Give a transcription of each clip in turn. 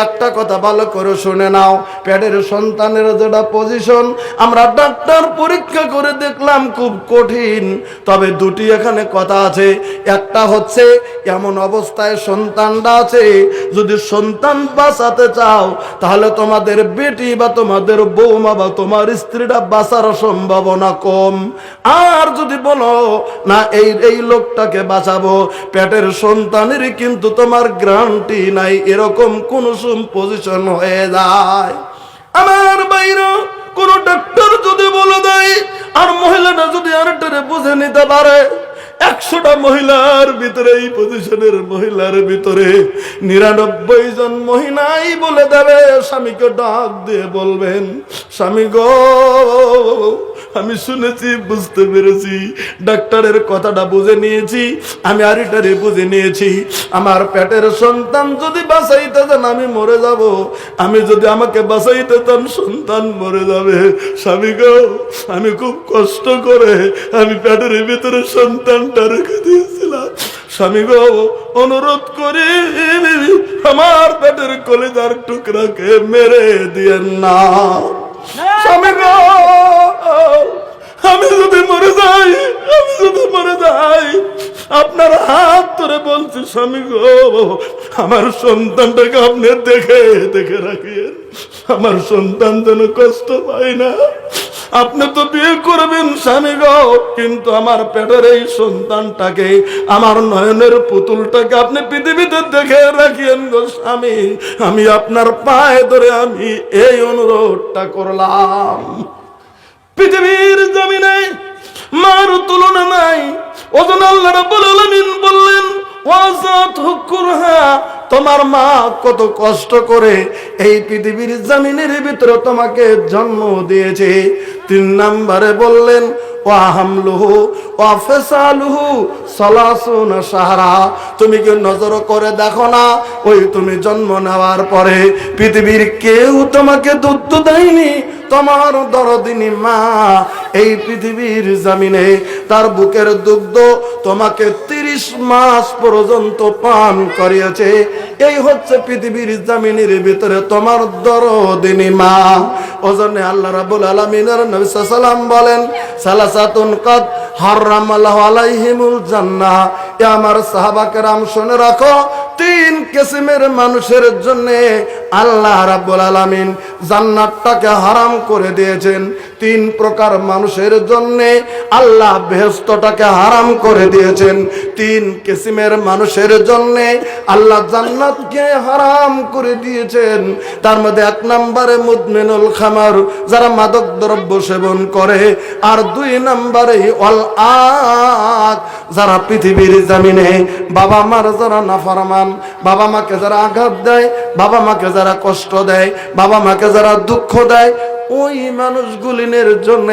একটা কথা ভালো করে শুনে নাও, পেটের সন্তানের যেটা পজিশন আমরা ডাক্তার পরীক্ষা করে দেখলাম খুব কঠিন, তবে দুটি এখানে কথা আছে। একটা হচ্ছে এমন অবস্থায় সন্তানটা আছে, যদি সন্তান বাঁচাতে চাও তাহলে তোমাদের বেটি বা তোমাদের বৌমা বা তোমার স্ত্রীটা বাঁচার সম্ভাবনা কম। আর যদি বলো না এই লোকটাকে বাঁচাবো, পেটের সন্তানের কিন্তু তোমার গ্যারান্টি নাই, এরকম কোন পজিশন হয়ে যায়। আমার বাইরে কোন ডাক্তার যদি বলে দেয় আর মহিলাটা যদি আরেকটারে বুঝে নিতে পারে, 100টা মহিলার ভিতরে এই পজিশনের মহিলার ভিতরে 99 জন মহিলাই বলে দেবে, স্বামীকে ডাক দিয়ে বলবেন, স্বামী গো আমি শুনেছি, বুঝতে পেরেছি, ডাক্তারের কথাটা বুঝে নিয়েছি, আমি আরেকটারে বুঝে নিয়েছি, আমার পেটের সন্তান যদি বাঁচাইতে চান আমি মরে যাব, আমি যদি আমাকে বাঁচাইতে চান সন্তান মরে যাবে। স্বামী গো আমি খুব কষ্ট করে আমি পেটের ভিতরে সন্তানটা রেখে দিয়েছিলাম, স্বামী গো অনুরোধ করি আমার পেটের কলিজার টুকরাকে মেরে দিয়েন না। স্বামী গো আমি যদি মরে যাই আপনার হাত ধরে বলছি, স্বামী গো আমার সন্তানটাকে আপনি দেখে রাখিয়েন, আমার সন্তান যেন কষ্ট পায় না। আপনি তো বিয়ে করবেন স্বামী গো, কিন্তু আমার পেটের এই সন্তানটাকে, আমার নয়নের পুতুলটাকে আপনি পৃথিবীতে দেখে রাখিয়েন গো স্বামী। আমি আপনার পায়ে ধরে আমি এই অনুরোধটা করলাম। পৃথিবীর জমিনে মার তুলনা নাই। ওজন আল্লাহ রাব্বুল আলামিন বললেন, ওয়াজাত হুকুরহা, তোমার মা কত কষ্ট করে এই পৃথিবীর জমিনের ভিতরে তোমাকে জন্ম দিয়েছে। 3 নম্বরে বললেন, ওয়া হামলুহু ওয়া ফিসালুহু 30 শাহরা, তুমি কি নজর করে দেখো না, ওই তুমি জন্ম নেওয়ার পরে পৃথিবীর কেউ তোমাকে দুধ দেয়নি, তোমার দরদিনী মা এই পৃথিবীর জমিনে তার বুকের দুগ্ধ তোমাকে 30 মাস পর্যন্ত পান করিয়েছে। এই হচ্ছে পৃথিবীর জমিনের ভিতরে তোমার দরদিনী মা। ওজন্য আল্লাহ রাব্বুল আলামিনের নবী সাল্লাল্লাহু আলাইহি ওয়াসাল্লাম বলেন, সালাসাতুন কাদ হারামাল্লাহু আলাইহিমুল জান্নাহ। এ আমার সাহাবা কেরাম শুনে রাখো, 3 কিসমের মানুষের জন্য আল্লাহ রাব্বুল আলামিন জান্নাতটাকে হারাম করে দিয়েছেন। 3 প্রকার মানুষের জন্য আল্লাহ বেহেশতটাকে হারাম করে দিয়েছেন। 3 কিসমের মানুষের জন্য আল্লাহ জান্নাতকে হারাম করে দিয়েছেন। তার মধ্যে 1 নম্বরে মুদমিনুল খামার, যারা মাদক দ্রব্য সেবন করে, আর 2 নম্বরে ওয়াল আক, যারা পৃথিবীর জমিনে বাবা মার যারা নাফরমান, বাবা মাকে যারা আঘাত দেয়, বাবা মাকে যারা কষ্ট দেয়, বাবা মাকে যারা দুঃখ দেয়, ওই মানুষগুলিনের জন্য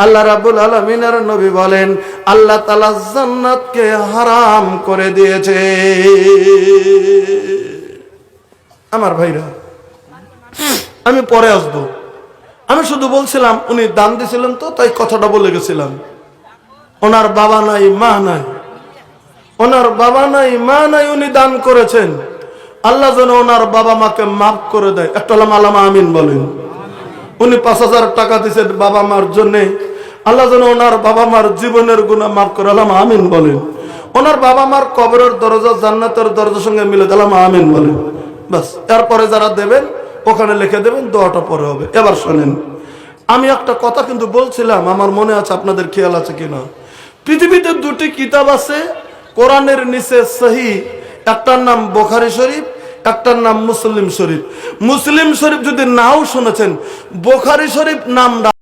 আল্লাহ রাব্বুল আলামিনের নবী বলেন, আল্লাহ তাআলা জান্নাতকে হারাম করে দিয়েছে। আমার ভাইরা, আমি পরে আসবো, আমি শুধু বলছিলাম উনি দান দিয়েছিলেন তো তাই কথাটা বলে গেছিলাম। ওনার বাবা নাই মা নাই, ওনার বাবা নাই মা নাই, উনি দান করেছেন। আল্লাহ যেন ওনার বাবা মাকে মাফ করে দেয়। একটা আলামা আমিন বলেন। উনি 5000 টাকা দিয়েছেন বাবা মার জন্য, আল্লাহ যেন ওনার বাবা মার জীবনের গুনাহ মাফ করে। আলামা আমিন বলেন। ওনার বাবা মার কবরের দরজা জান্নাতের দরজার সঙ্গে মিলে দিলাম, আমিন বলেন। বাস, এরপরে যারা দেবেন ওখানে লিখে দেবেন, দোয়াটা পরে হবে। এবার শোনেন, আমি একটা কথা কিন্তু বলছিলাম, আমার মনে আছে, আপনাদের খেয়াল আছে কিনা। পৃথিবীতে 2টি কিতাব আছে কোরআনের নিচে সহি, একটার নাম বুখারী শরীফ, একটার নাম মুসলিম শরীফ। মুসলিম শরীফ যদি নাও শুনেছেন, বুখারী শরীফ নামটা